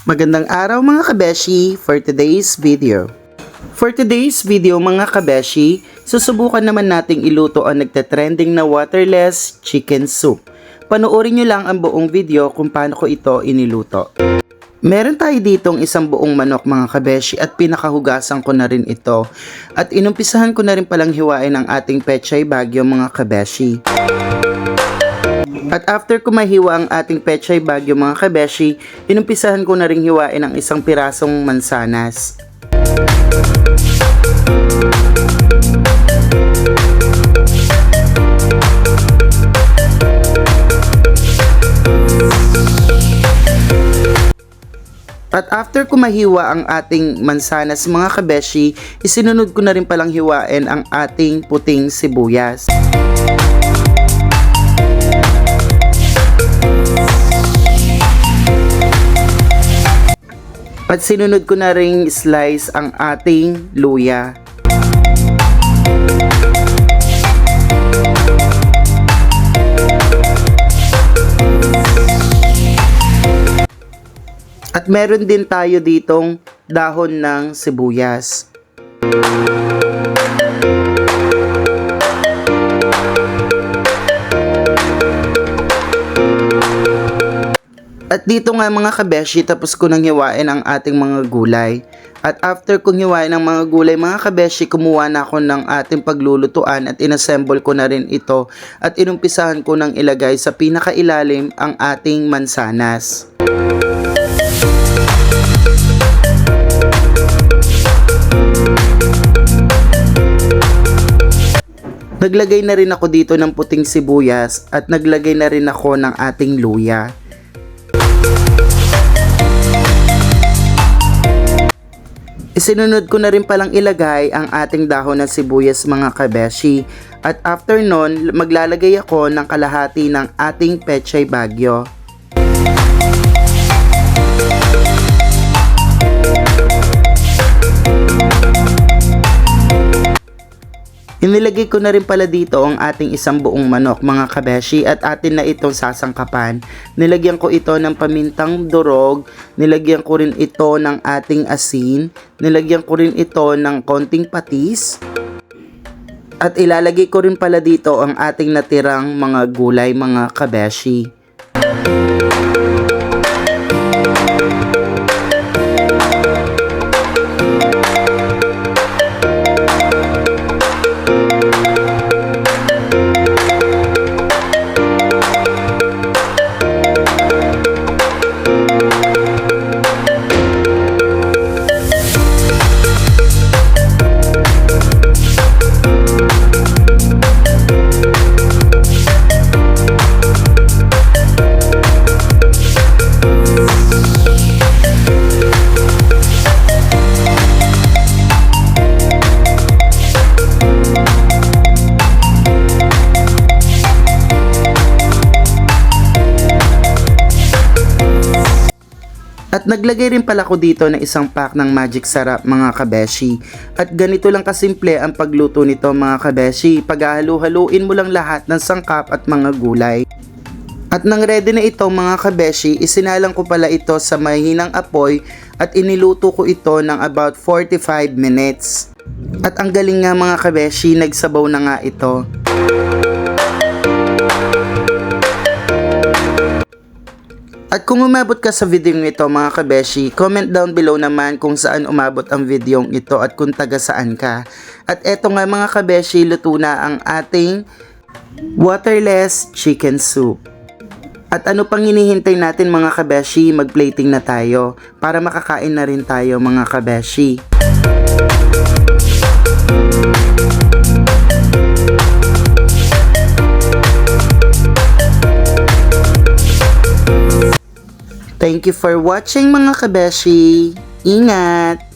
Magandang araw mga kabeshi for today's video. For today's video mga kabeshi, susubukan naman nating iluto ang nagte-trending na waterless chicken soup. Panoorin nyo lang ang buong video kung paano ko ito iniluto. Meron tayo ditong isang buong manok mga kabeshi at pinakahugasan ko na rin ito. At inumpisahan ko na rin palang hiwain ang ating pechay bagyo mga kabeshi. At after ko mahiwa ang ating pechay bagyo mga kabeshi, inumpisahan ko na ring hiwain ang isang pirasong mansanas. At after ko mahiwa ang ating mansanas mga kabeshi, isinunod ko na rin palang hiwain ang ating puting sibuyas. At sinunod ko na ring slice ang ating luya. At meron din tayo ditong dahon ng sibuyas. At dito nga mga kabeshi, tapos ko nang hiwain ang ating mga gulay. At after kong hiwain ang mga gulay mga kabeshi, kumuha na ako ng ating paglulutuan at inassemble ko na rin ito. At inumpisahan ko nang ilagay sa pinakailalim ang ating mansanas. Naglagay na rin ako dito ng puting sibuyas at naglagay na rin ako ng ating luya. Isinunod ko na rin palang ilagay ang ating dahon ng sibuyas mga kabeshi. At after nun, maglalagay ako ng kalahati ng ating pechay bagyo. Inilagay ko na rin pala dito ang ating isang buong manok mga kabeshi at atin na itong sasangkapan. Nilagyan ko ito ng pamintang durog, nilagyan ko rin ito ng ating asin, nilagyan ko rin ito ng konting patis. At ilalagay ko rin pala dito ang ating natirang mga gulay mga kabeshi. At naglagay rin pala ko dito ng isang pack ng Magic Sarap mga kabeshi. At ganito lang kasimple ang pagluto nito mga kabeshi. Paghahalu-haluin mo lang lahat ng sangkap at mga gulay. At nang ready na ito mga kabeshi, isinalang ko pala ito sa mahinang apoy at iniluto ko ito ng about 45 minutes. At ang galing nga mga kabeshi, nagsabaw na nga ito. At kung umabot ka sa video ito mga kabeshi, comment down below naman kung saan umabot ang video ito at kung taga saan ka. At eto nga mga kabeshi, luto na ang ating waterless chicken soup. At ano pang hinihintay natin mga kabeshi, mag-plating na tayo para makakain na rin tayo mga kabeshi. Thank you for watching mga kabeshi. Ingat!